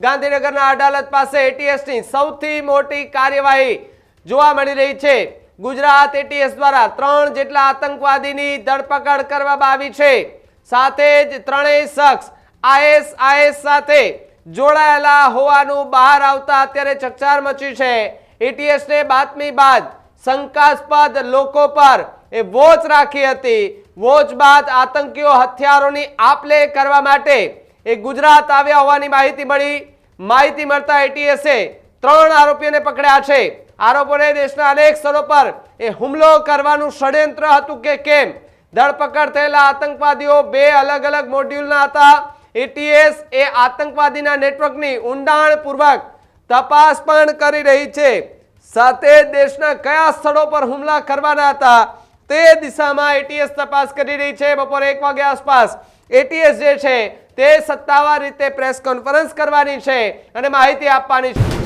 ગાંધીનગરના અડાલજ પાસે એટીએસની સૌથી મોટી કાર્યવાહી જોવા મળી રહી છે। ગુજરાત એટીએસ દ્વારા 3 જેટલા આતંકવાદીની ધરપકડ કરવામાં આવી છે। સાથે જ ત્રણેય શખ્સ આઈએસઆઈએસ સાથે જોડાયેલા હોવાનું બહાર આવતા અત્યારે ચકચાર મચી છે। એટીએસને બાતમી બાદ શંકાસ્પદ લોકો પર વોચ રાખી હતી। વોચ બાદ આતંકીઓ હથિયારોની આપ-લે કરવા માટે ગુજરાત આવ્યા હોવાની માહિતી મળતા એટીએસે 3 આરોપીઓને પકડ્યા છે। આરોપોને દેશના અનેક સ્થળો પર હુમલો કરવાનું ષડયંત્ર હતું કે કેમ? ધરપકડ થયેલા આતંકવાદીઓ 2 અલગ અલગ મોડ્યુલના હતા। એટીએસ આતંકવાદીના નેટવર્કની ઊંડાણપૂર્વક તપાસ પણ કરી રહી છે। સાથે દેશના કયા સ્થળો પર હુમલા કરવાના હતા તે દિશામાં એટીએસ તપાસ કરી રહી છે। બપોરે 1 વાગ્યા આસપાસ એટીએસ જે છે તે સત્તાવાર રીતે પ્રેસ કોન્ફરન્સ કરવાની છે અને માહિતી આપવાની છે।